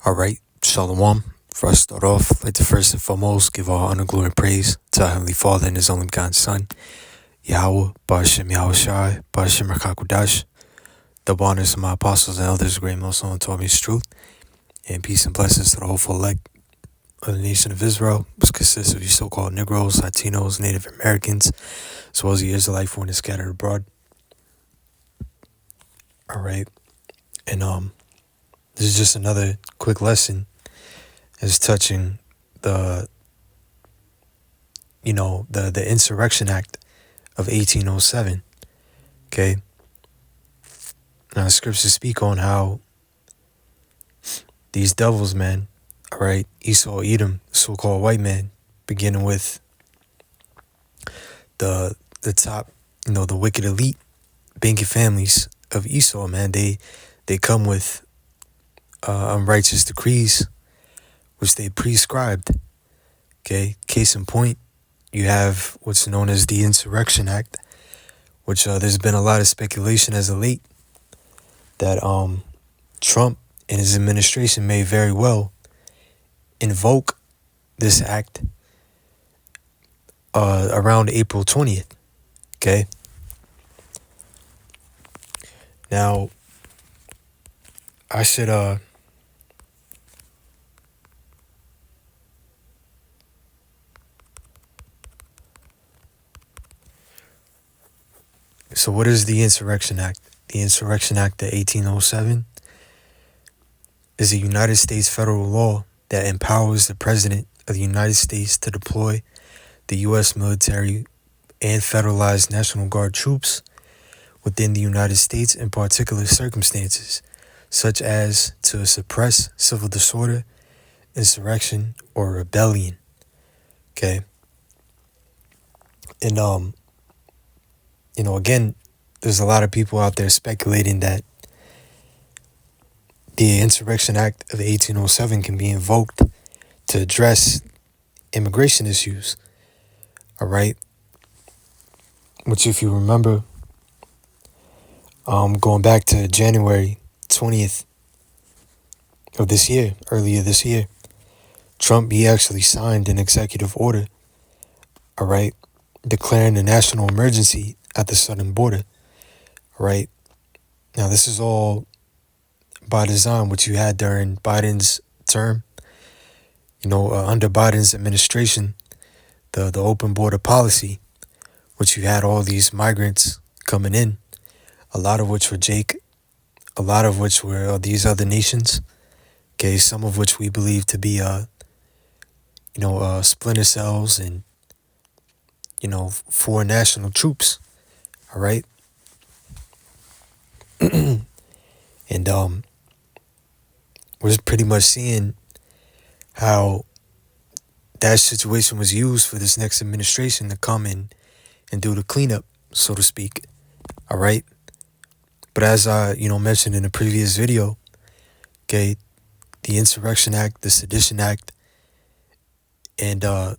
All right, Shalom. For us to start off, like to first and foremost give all honor, glory, and praise to our Heavenly Father and His only begotten Son, Yahweh, Ba'ashem Yahweh Shai, Ba'ashem Rakakudash. Double honors to my apostles and elders, great most known taught me His truth, and peace and blessings to the hopeful elect of the nation of Israel, which consists of you so-called Negroes, Latinos, Native Americans, as well as the Israelite foreign and scattered abroad. All right, and this is just another quick lesson as touching the Insurrection Act of 1807. Okay. Now the scriptures speak on how these devils, man, all right, Esau, Edom, so-called white man, beginning with the top, the wicked elite banking families of Esau, man, they come with unrighteous decrees, which they prescribed. Okay, case in point, you have what's known as the Insurrection Act, which there's been a lot of speculation as of late that Trump and his administration may very well invoke this act around April 20th. Okay. Now, I should So what is the Insurrection Act? The Insurrection Act of 1807 is a United States federal law that empowers the President of the United States to deploy the U.S. military and federalized National Guard troops within the United States in particular circumstances, such as to suppress civil disorder, insurrection, or rebellion. Okay? And, again, there's a lot of people out there speculating that the Insurrection Act of 1807 can be invoked to address immigration issues. All right? Which, if you remember, going back to January 20th of this year, earlier this year, Trump, he actually signed an executive order, all right, declaring a national emergency at the southern border, all right? Now, this is all by design, what you had during Biden's term, under Biden's administration, the open border policy, which you had all these migrants coming in, a lot of which were a lot of which were these other nations, okay, some of which we believe to be, splinter cells and, foreign national troops, all right? And we're pretty much seeing how that situation was used for this next administration to come in and do the cleanup, so to speak, all right? But as I, mentioned in a previous video, okay, the Insurrection Act, the Sedition Act, and the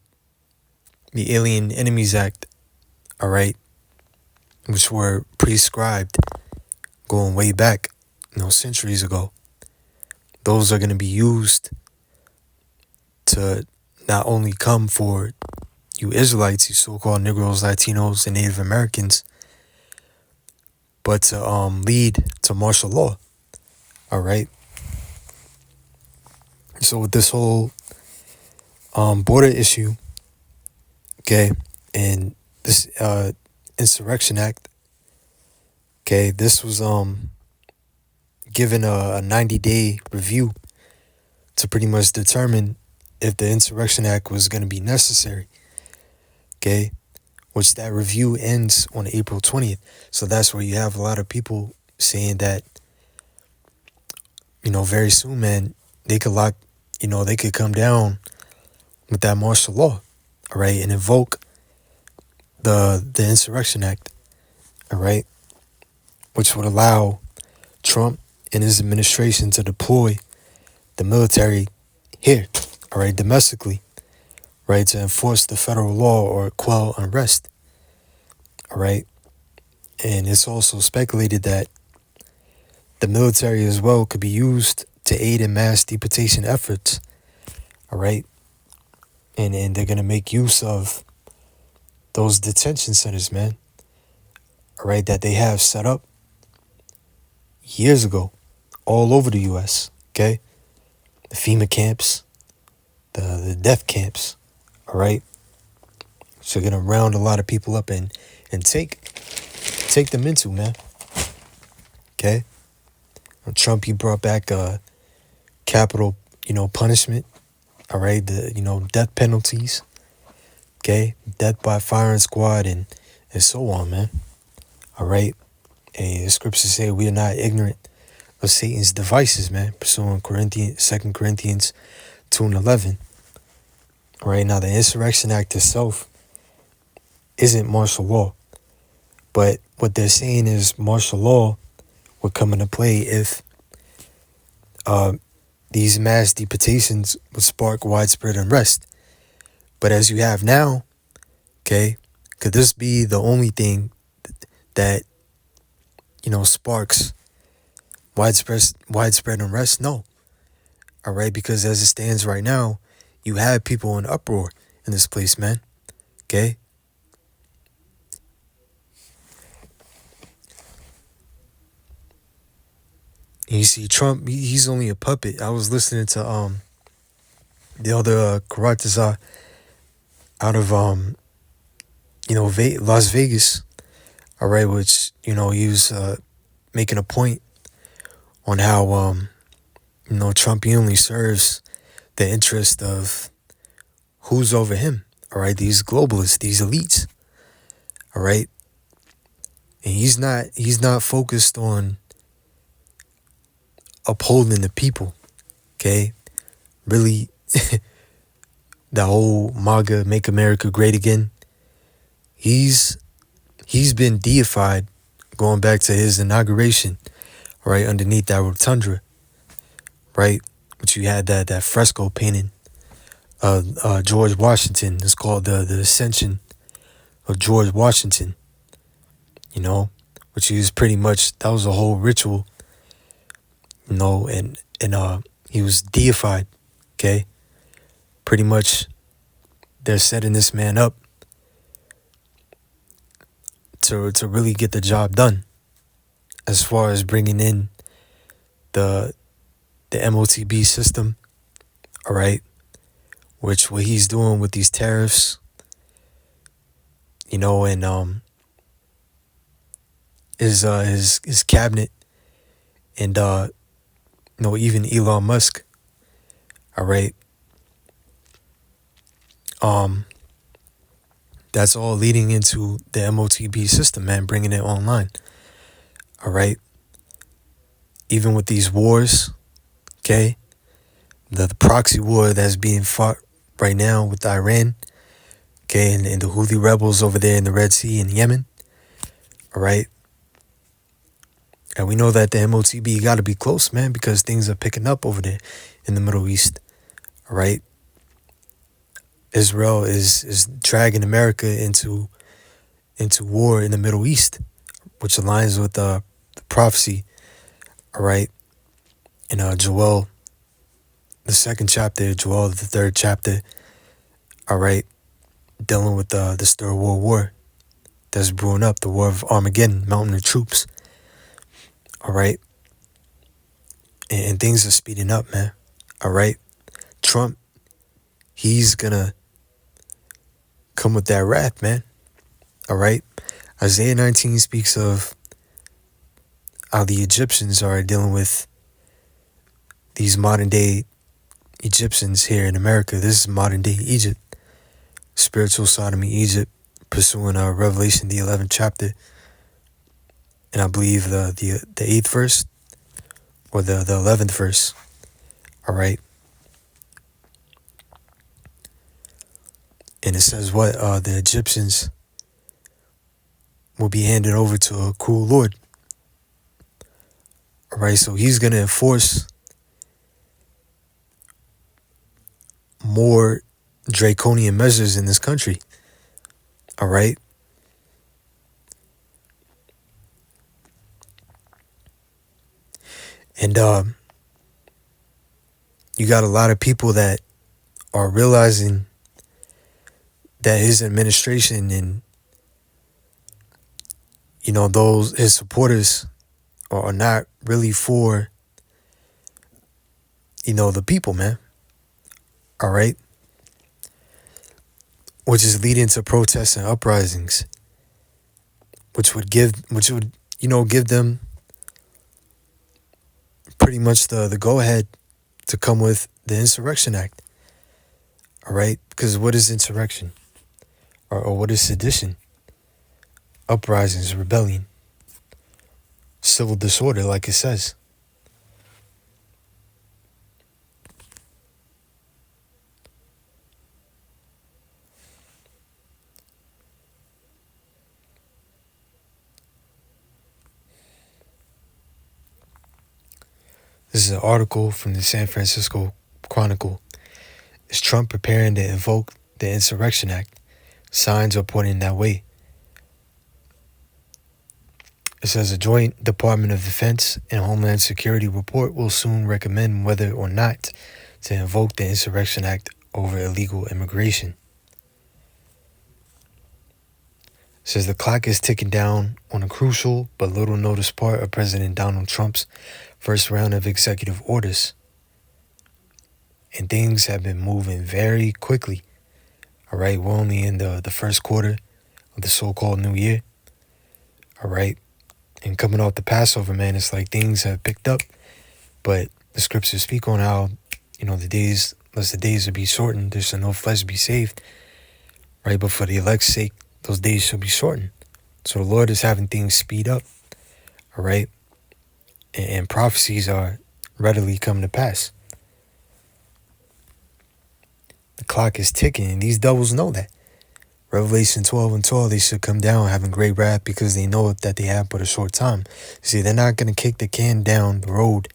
Alien Enemies Act, all right, which were prescribed going way back, centuries ago. Those are going to be used to not only come for you Israelites, you so-called Negroes, Latinos, and Native Americans, but to lead to martial law, all right? So with this whole border issue, okay, and this Insurrection Act, okay, this was given a 90-day review to pretty much determine if the Insurrection Act was going to be necessary, okay, which that review ends on April 20th. So that's where you have a lot of people saying that, very soon, man, they could come down with that martial law, all right, and invoke the Insurrection Act, all right, which would allow Trump and his administration to deploy the military here, all right, domestically, right, to enforce the federal law or quell unrest, all right? And it's also speculated that the military as well could be used to aid in mass deportation efforts. All right. And they're going to make use of those detention centers, man. All right. That they have set up years ago all over the U.S. Okay. The FEMA camps, the death camps. All right. So they're going to round a lot of people up and take them into, man. Okay. Trump, he brought back capital, punishment. All right. The, death penalties. Okay. Death by firing squad and so on, man. All right. And the scriptures say we are not ignorant of Satan's devices, man. Pursuing 2 Corinthians 2:11. All right. Now, the Insurrection Act itself isn't martial law. But what they're saying is martial law would come into play if these mass deportations would spark widespread unrest. But as you have now, okay, could this be the only thing that, sparks widespread unrest? No. All right, because as it stands right now, you have people in uproar in this place, man. Okay. And you see Trump, he's only a puppet. I was listening to the other Karatazar out of Las Vegas. All right, which he was making a point on how Trump, he only serves the interest of who's over him. All right, these globalists, these elites. All right, and he's not focused on upholding the people. Okay, really, the whole MAGA, Make America Great Again. He's been deified going back to his inauguration, right, underneath that rotunda, right, which you had that fresco painting of George Washington. It's called the Ascension of George Washington, which is pretty much, that was a whole ritual, and he was deified, okay? Pretty much they're setting this man up to really get the job done as far as bringing in the MOTB system, all right, which what he's doing with these tariffs, and his cabinet and even Elon Musk, all right, that's all leading into the MOTB system, man, bringing it online, all right. Even with these wars, okay, the proxy war that's being fought right now with Iran, okay, and the Houthi rebels over there in the Red Sea in Yemen, all right. And we know that the MOTB got to be close, man, because things are picking up over there in the Middle East, all right. Israel is dragging America into war in the Middle East, which aligns with the prophecy, all right, in Joel, the 2nd chapter, Joel, the 3rd chapter, all right, dealing with this Third World War that's brewing up, the War of Armageddon, mounting the troops, all right, and things are speeding up, man, all right. Trump, he's gonna come with that wrath, man, all right. Isaiah 19 speaks of how the Egyptians are dealing with these modern day Egyptians here in America. This is modern day Egypt, spiritual sodomy Egypt, pursuing Revelation, the 11th chapter, and I believe the 8th verse or the 11th verse. All right, and it says what the Egyptians will be handed over to a cruel Lord. All right, so he's gonna enforce more draconian measures in this country. All right. And you got a lot of people that are realizing that his administration and, those his supporters are not really for, the people, man. All right. Which is leading to protests and uprisings, which would give them pretty much the go ahead to come with the Insurrection Act. All right. Because what is insurrection? Or what is sedition? Uprisings, rebellion, civil disorder, like it says. This is an article from the San Francisco Chronicle. Is Trump preparing to invoke the Insurrection Act? Signs are pointing that way. It says a joint Department of Defense and Homeland Security report will soon recommend whether or not to invoke the Insurrection Act over illegal immigration. It says the clock is ticking down on a crucial but little noticed part of President Donald Trump's first round of executive orders. And things have been moving very quickly. All right, we're only in the first quarter of the so-called new year. All right, and coming off the Passover, man, it's like things have picked up. But the scriptures speak on how, the days, lest the days will be shortened, there shall no flesh be saved. Right, but for the elect's sake, those days shall be shortened. So the Lord is having things speed up. All right, and prophecies are readily coming to pass. The clock is ticking, and these devils know that. Revelation 12:12, they should come down having great wrath because they know that they have but a short time. See, they're not going to kick the can down the road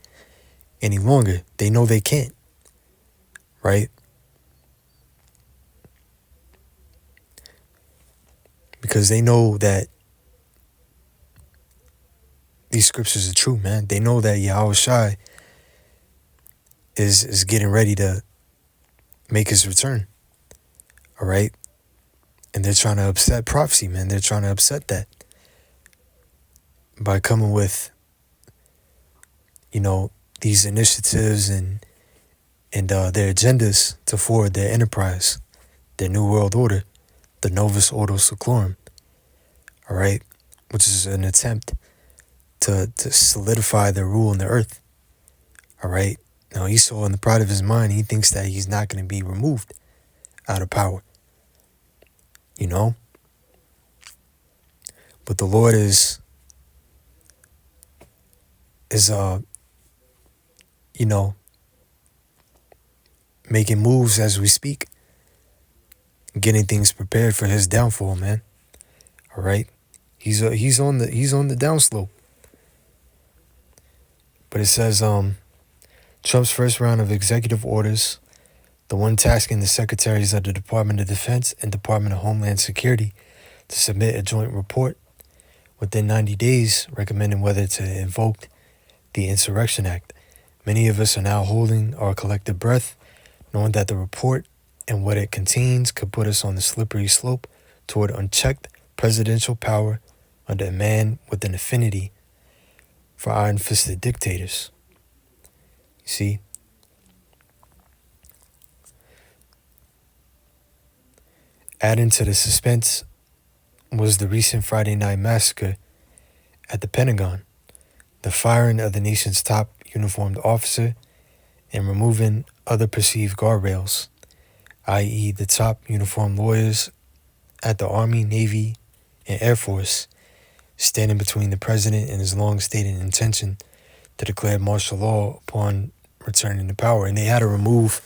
any longer. They know they can't. Right? Because they know that these scriptures are true, man. They know that Yahweh Shai is getting ready to make his return. All right? And they're trying to upset prophecy, man. They're trying to upset that by coming with, these initiatives and their agendas to forward their enterprise, their new world order, the Novus Ordo Seclorum. All right? Which is an attempt to solidify their rule on the earth. All right? Now, Esau, in the pride of his mind, he thinks that he's not going to be removed out of power. But the Lord is making moves as we speak, getting things prepared for his downfall, man. All right? He's on the downslope. But it says Trump's first round of executive orders, the one tasking the secretaries of the Department of Defense and Department of Homeland Security to submit a joint report within 90 days recommending whether to invoke the Insurrection Act. Many of us are now holding our collective breath, knowing that the report and what it contains could put us on the slippery slope toward unchecked presidential power under a man with an affinity for iron-fisted dictators. You see? Adding to the suspense was the recent Friday night massacre at the Pentagon, the firing of the nation's top uniformed officer, and removing other perceived guardrails, i.e. the top uniformed lawyers at the Army, Navy, and Air Force, standing between the president and his long-stated intention to declare martial law upon returning to power. And they had to remove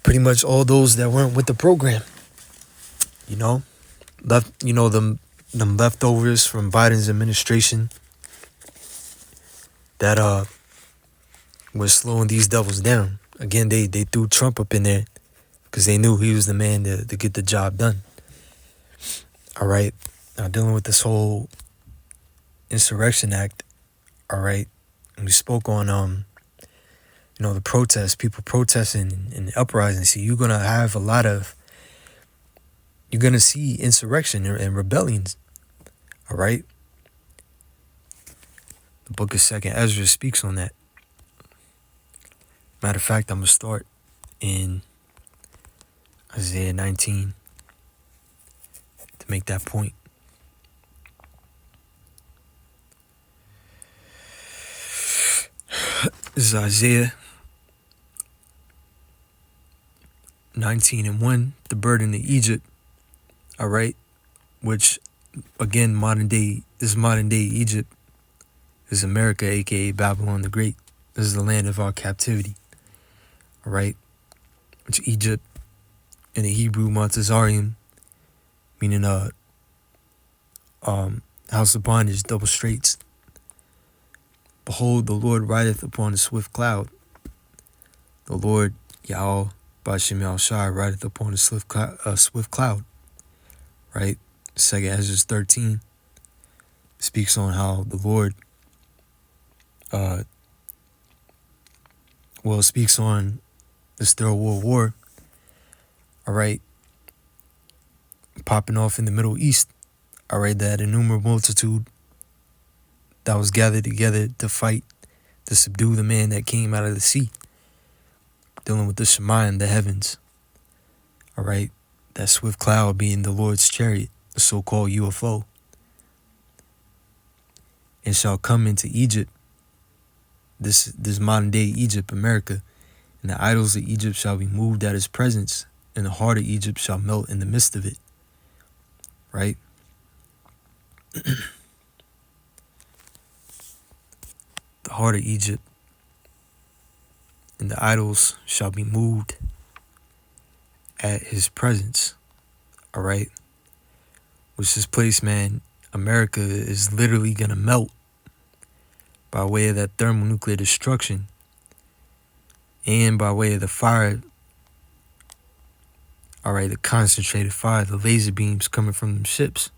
pretty much all those that weren't with the program. Them leftovers from Biden's administration that was slowing these devils down. Again, they threw Trump up in there because they knew he was the man to get the job done. All right. Now, dealing with this whole Insurrection Act, all right, we spoke on the protests, people protesting and the uprising. See, you're going to see insurrection and rebellions. All right. The book of Second Ezra speaks on that. Matter of fact, I'm going to start in Isaiah 19 to make that point. This is Isaiah 19:1, the burden of Egypt. All right. Which, again, this is modern day Egypt. This is America, aka Babylon the Great. This is the land of our captivity. All right. Which Egypt in the Hebrew Montezarium, meaning house of bondage, double straits. Behold, the Lord rideth upon a swift cloud. The Lord Yahweh Bashem Shai rideth upon a swift cloud. Right? 2 Ezra 13 speaks on how the Lord speaks on this Third World War. All right. Popping off in the Middle East. All right, that innumerable multitude that was gathered together to fight, to subdue the man that came out of the sea, dealing with the Shemayim, the heavens. All right, that swift cloud being the Lord's chariot, the so-called UFO, and shall come into Egypt, this modern day Egypt, America, and the idols of Egypt shall be moved at his presence, and the heart of Egypt shall melt in the midst of it. Right? The heart of Egypt and the idols shall be moved at his presence. All right. Which this place, man, America is literally going to melt by way of that thermonuclear destruction and by way of the fire. All right. The concentrated fire, the laser beams coming from them ships.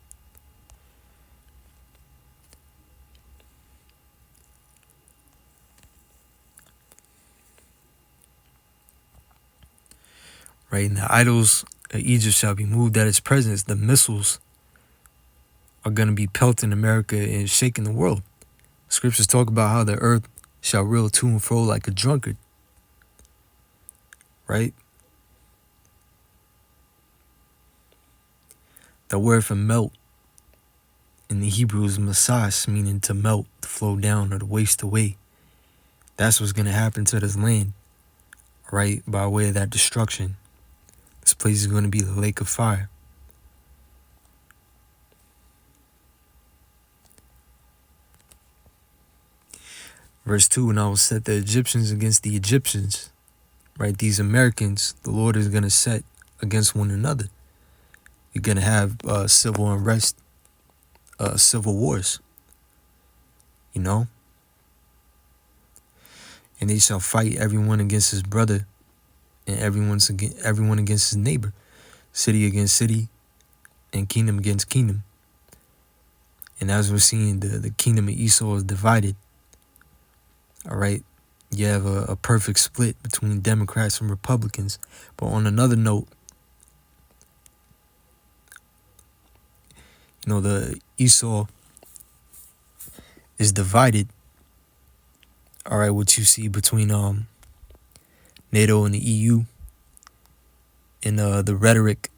Right, and the idols of Egypt shall be moved at its presence. The missiles are going to be pelting America and shaking the world. Scriptures talk about how the earth shall reel to and fro like a drunkard. Right? The word for melt in the Hebrew is masas, meaning to melt, to flow down, or to waste away. That's what's going to happen to this land, right, by way of that destruction. This place is going to be the lake of fire. Verse 2, and I will set the Egyptians against the Egyptians. Right, these Americans, the Lord is going to set against one another. You're going to have civil unrest, civil wars. You know? And they shall fight everyone against his brother, and everyone against his neighbor, city against city, and kingdom against kingdom. And as we're seeing, the kingdom of Esau is divided. All right, you have a perfect split between Democrats and Republicans. But on another note, the Esau is divided. All right, what you see between NATO and the EU, and the rhetoric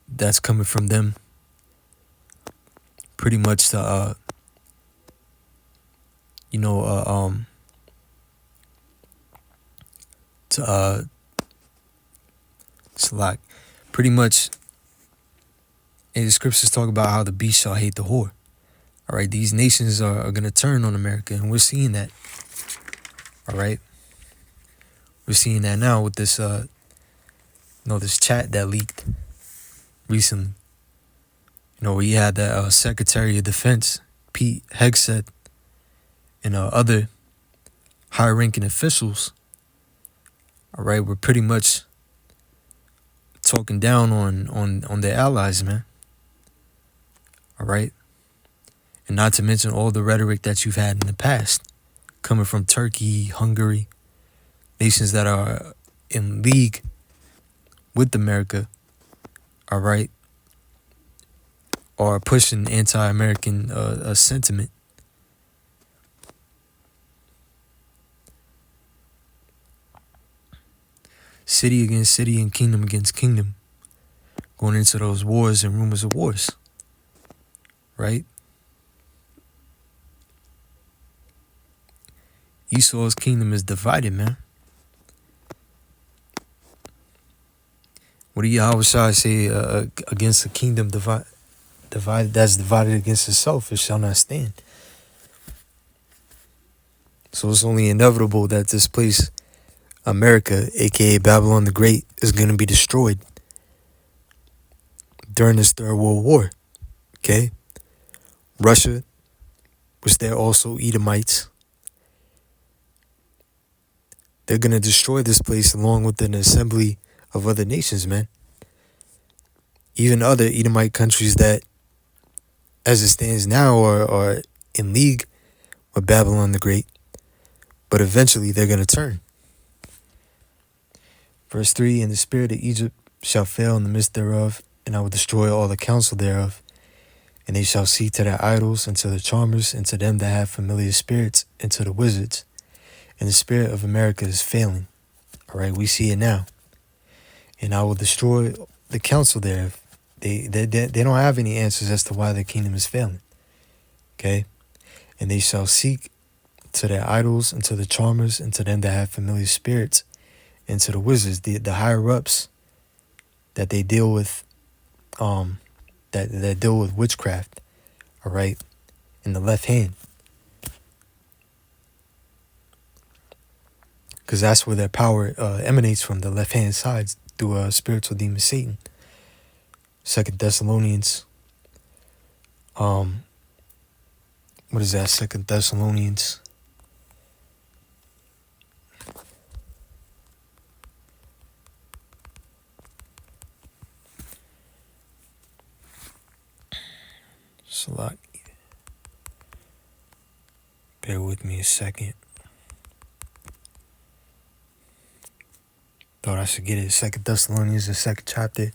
that's coming from them, pretty much to like pretty much, and the scriptures talk about how the beast shall hate the whore. All right, these nations are going to turn on America, and we're seeing that. All right, we're seeing that now with this this chat that leaked recently. Where you had that Secretary of Defense Pete Hegseth and other high-ranking officials. All right, we're pretty much talking down on their allies, man. All right, and not to mention all the rhetoric that you've had in the past, coming from Turkey, Hungary, nations that are in league with America, all right, are pushing anti-American sentiment. City against city and kingdom against kingdom, going into those wars and rumors of wars, right? Esau's kingdom is divided, man. What do Yahushua say against a kingdom divided that's divided against itself? It shall not stand. So it's only inevitable that this place, America, aka Babylon the Great, is going to be destroyed during this Third World War. Okay, Russia was there also Edomites. They're going to destroy this place along with an assembly of other nations, man. Even other Edomite countries that, as it stands now, are in league with Babylon the Great. But eventually they're going to turn. Verse 3, and the spirit of Egypt shall fail in the midst thereof, and I will destroy all the counsel thereof. And they shall see to their idols, and to the charmers, and to them that have familiar spirits, and to the wizards. And the spirit of America is failing. All right, we see it now. And I will destroy the counsel thereof. They don't have any answers as to why their kingdom is failing. Okay? And they shall seek to their idols, and to the charmers, and to them that have familiar spirits, and to the wizards, the higher ups that they deal with, that deal with witchcraft, all right, in the left hand. Because that's where their power emanates from, the left hand side, through a spiritual demon Satan. 2 Thessalonians, what is that? 2 Thessalonians. Salak. Bear with me a second. Thought I should get it. 2 Thessalonians, the 2nd chapter,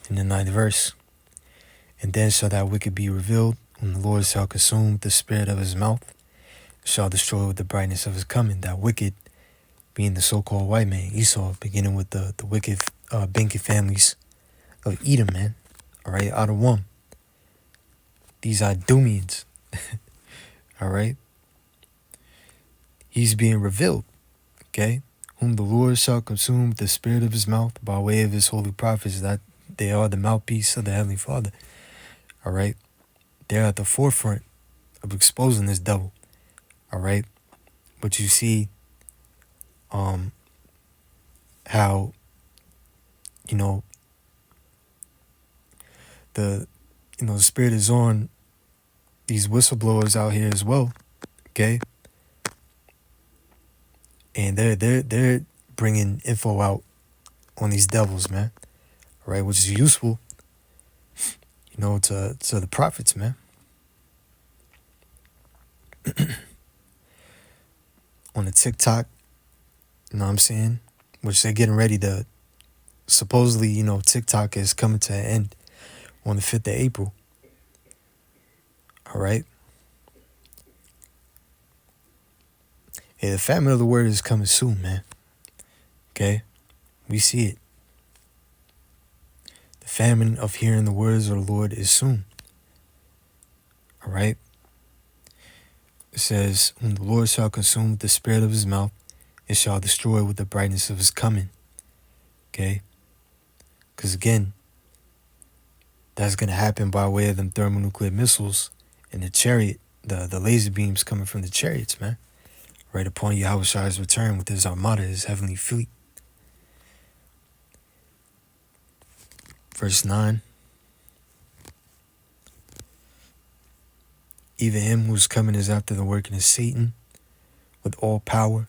in the 9th verse. And then shall that wicked be revealed, whom the Lord shall consume with the spirit of his mouth, shall destroy with the brightness of his coming. That wicked being the so-called white man, Esau, beginning with the wicked Benki families of Edom, man. All right, out of one. These Idumeans. All right. He's being revealed. Okay. Whom the Lord shall consume with the spirit of his mouth by way of his holy prophets, that they are the mouthpiece of the Heavenly Father. All right. They're at the forefront of exposing this devil. All right. But you see how, the spirit is on these whistleblowers out here as well. Okay. And they're bringing info out on these devils, man. All right, which is useful, to the prophets, man. On the TikTok, you know what I'm saying? Which they're getting ready to, supposedly, TikTok is coming to an end on the 5th of April. All right. Hey, the famine of the word is coming soon, man. Okay? We see it. The famine of hearing the words of the Lord is soon. All right? It says, whom the Lord shall consume with the spirit of his mouth, and shall destroy with the brightness of his coming. Okay? Because again, that's going to happen by way of them thermonuclear missiles and the chariot, the laser beams coming from the chariots, man. Right upon Yahushua's return with his armada, his heavenly fleet. Verse 9. Even him whose coming is after the working of Satan, with all power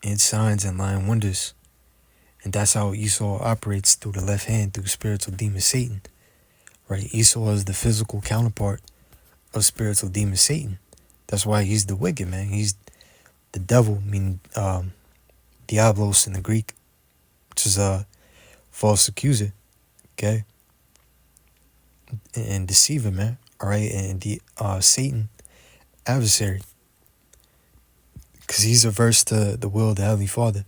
and signs and lying wonders. And that's how Esau operates, through the left hand, through spiritual demon Satan. Right? Esau is the physical counterpart of spiritual demon Satan. That's why he's the wicked, man. He's the devil, meaning diablos in the Greek, which is a false accuser, okay, and deceiver, man. All right, and the Satan, adversary, because he's averse to the will of the Heavenly Father,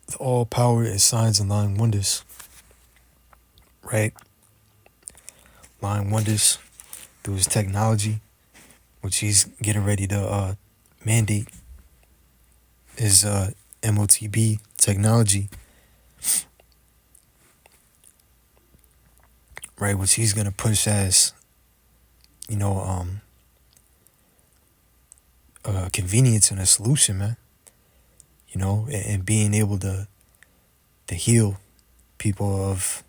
with all power and signs and lying wonders, right? Lying wonders through his technology, which he's getting ready to mandate his MOTB technology, right? Which he's gonna push as, you know, a convenience and a solution, man. You know, and being able to heal people of,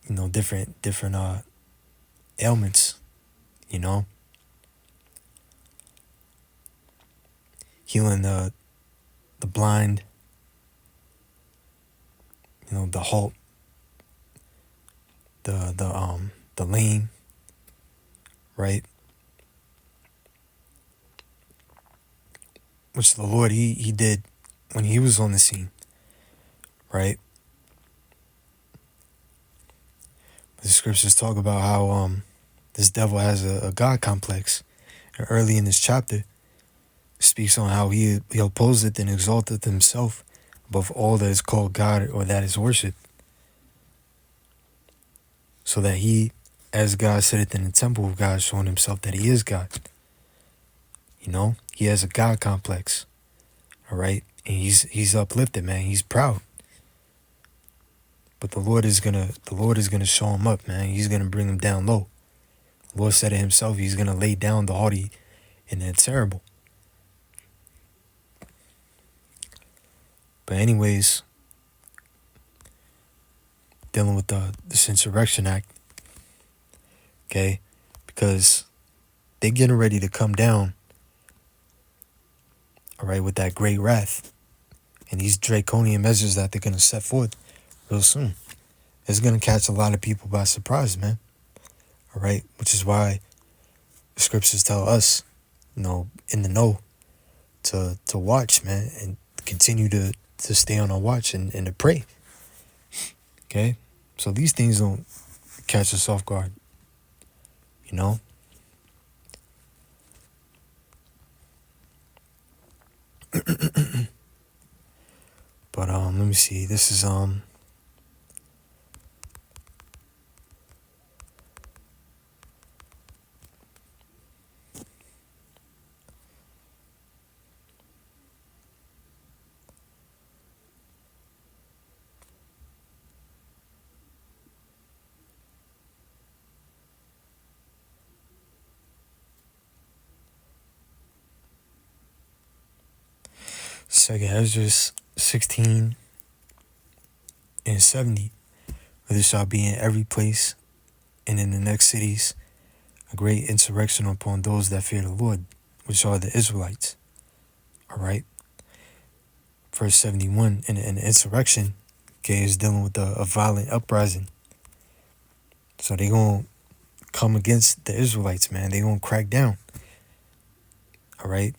you know, different ailments, you know, healing the blind, you know, the halt, the lame, right? Which the Lord he did when he was on the scene, right? The scriptures talk about how this devil has a God complex. And early in this chapter, it speaks on how he opposeth and exalteth himself above all that is called God or that is worshipped, so that he, as God sitteth in the temple of God, showing himself that he is God. You know, he has a God complex, all right? And he's uplifted, man. He's proud. But the Lord is gonna show him up, man. He's gonna bring him down low. The Lord said it himself, he's gonna lay down the haughty and the terrible. But anyways, dealing with this Insurrection Act, okay? Because they're getting ready to come down, all right, with that great wrath and these draconian measures that they're gonna set forth real soon. It's gonna catch a lot of people by surprise, man. All right, which is why the scriptures tell us, you know, in the know, to watch, man, and continue to stay on our watch and to pray. Okay, so these things don't catch us off guard, you know. But let me see. This is Second Ezra 16 and 70. For there shall be in every place and in the next cities a great insurrection upon those that fear the Lord, which are the Israelites. All right. Verse 71, and the insurrection, okay, is dealing with a violent uprising. So they gonna come against the Israelites, man. They gonna crack down. All right.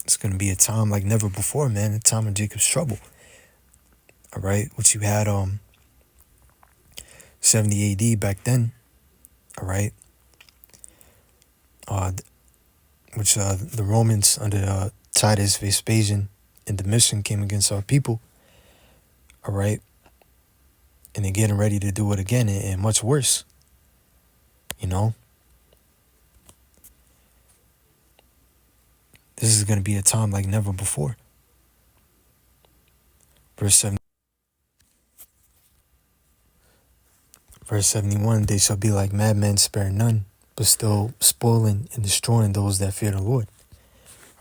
It's gonna be a time like never before, man. A time of Jacob's trouble. All right, which you had 70 AD back then. All right. Which the Romans under Titus, Vespasian, and Domitian came against our people. All right. And they're getting ready to do it again, and much worse. You know. This is going to be a time like never before. Verse 71, they shall be like madmen, spare none, but still spoiling and destroying those that fear the Lord.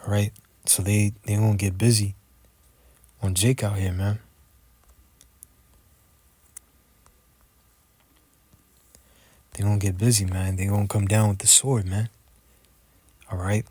All right. So they going to get busy on Jake out here, man. They going to get busy, man. They going to come down with the sword, man. All right.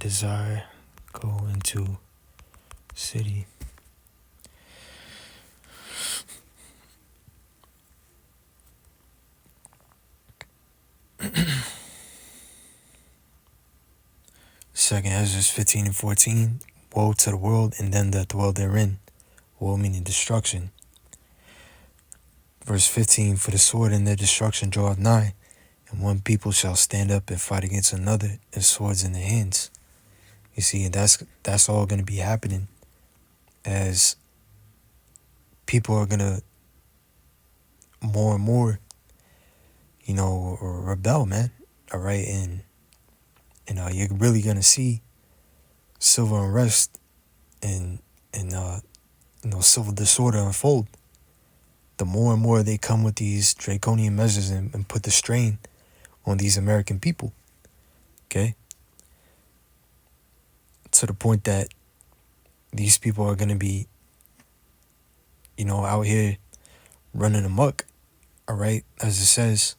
desire go into city. Second Ezra 15 and 14. Woe to the world and them that dwell therein. Woe meaning destruction. Verse 15. For the sword and their destruction draweth nigh, and one people shall stand up and fight against another, and swords in their hands. You see, that's all going to be happening as people are going to more and more, rebel, man. All right, and you're really going to see civil unrest and civil disorder unfold. The more and more they come with these draconian measures and put the strain on these American people, okay? To the point that these people are going to be, out here running amok, all right? As it says,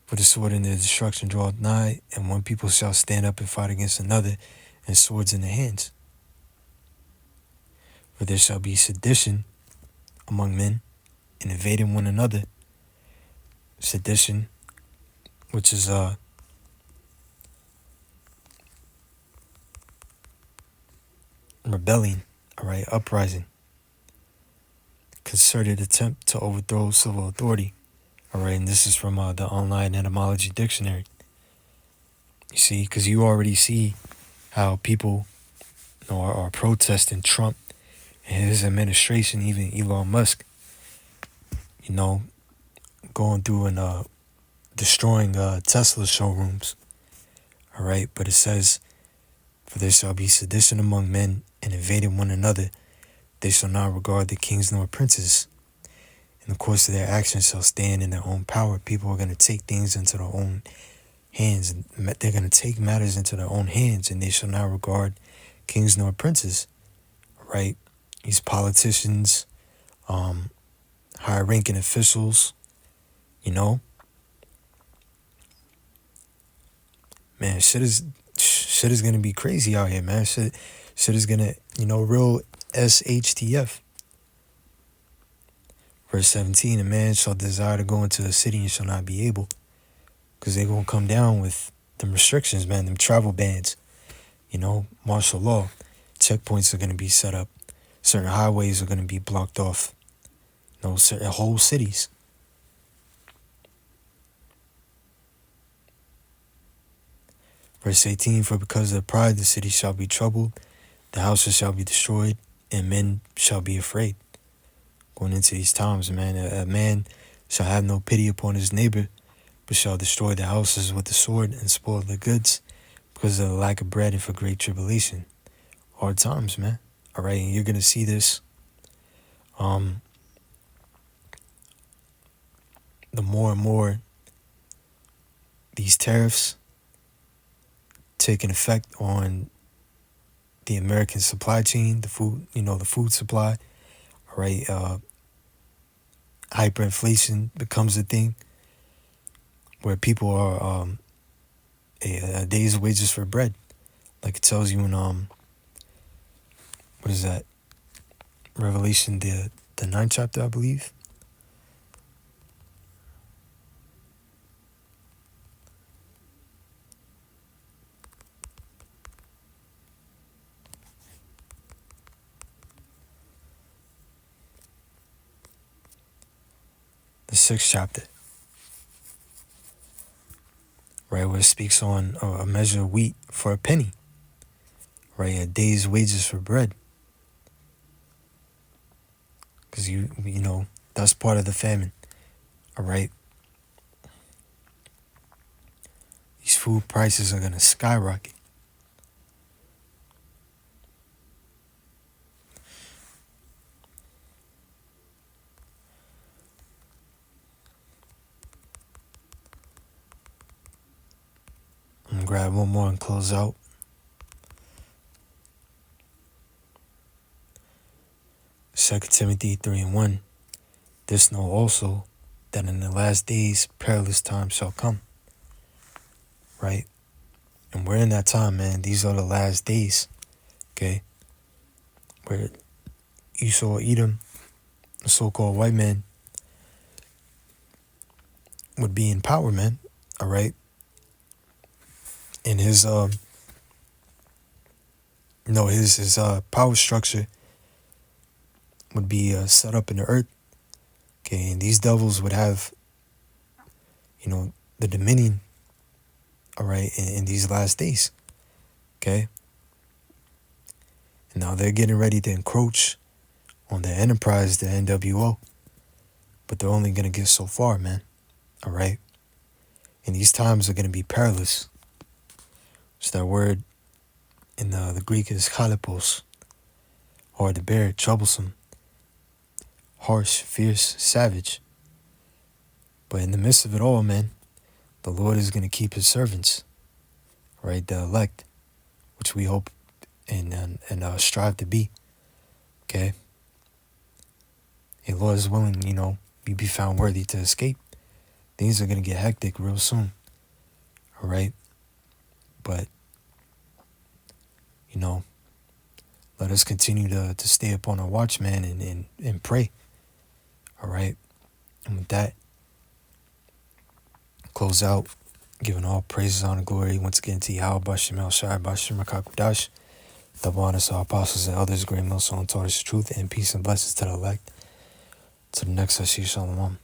for the sword and their destruction draweth nigh, and one people shall stand up and fight against another, and swords in their hands. For there shall be sedition among men, and invading one another. Sedition, which is rebellion, all right, uprising, concerted attempt to overthrow civil authority, all right, and this is from the online etymology dictionary. You see, because you already see how people are protesting Trump and his administration, even Elon Musk, going through and destroying Tesla showrooms, all right, but it says, for there shall be sedition among men, and invading one another. They shall not regard the kings nor princes. In the course of their actions shall stand in their own power. People are going to take things into their own hands. They're going to take matters into their own hands, and they shall not regard kings nor princes. Right? These politicians, high-ranking officials, man, shit is going to be crazy out here, man. Shit is going to, real SHTF. Verse 17, a man shall desire to go into a city and shall not be able, because they're going to come down with them restrictions, man, them travel bans, martial law. Checkpoints are going to be set up. Certain highways are going to be blocked off. Certain whole cities. Verse 18, for because of the pride the city shall be troubled, the houses shall be destroyed, and men shall be afraid. Going into these times, man, a man shall have no pity upon his neighbor, but shall destroy the houses with the sword and spoil the goods, because of the lack of bread and for great tribulation. Hard times, man. All right, and you're going to see this. The more and more these tariffs taking effect on the American supply chain, the food, the food supply, all right, hyperinflation becomes a thing where people are a day's wages for bread, like it tells you in what is that? Revelation, the 9th chapter, I believe. The 6th chapter, right, where it speaks on a measure of wheat for a penny, right, a day's wages for bread. Because that's part of the famine, all right? These food prices are going to skyrocket. I'm going to grab one more and close out. Second Timothy 3:1. This know also, that in the last days perilous times shall come. Right? And we're in that time, man. These are the last days, okay? Where Esau, Edom, the so-called white man, would be in power, man. All right? And his power structure would be set up in the earth. Okay, and these devils would have, the dominion, all right, in these last days. Okay? And now they're getting ready to encroach on the enterprise, the NWO. But they're only going to get so far, man. All right? And these times are going to be perilous. It's that word in the Greek is chalipos, hard to bear, troublesome, harsh, fierce, savage. But in the midst of it all, man, the Lord is going to keep his servants, right? The elect, which we hope and strive to be, okay? And Lord is willing, we be found worthy to escape. Things are going to get hectic real soon, all right? But, let us continue to stay upon our watch, man, and pray, all right? And with that, close out, giving all praises, honor, glory once again to Yahweh, Bashem El Shai, Bashem Rakakudash, double honor to our apostles and elders, great millstone taught us the truth, and peace and blessings to the elect. To the next, I see Shalom.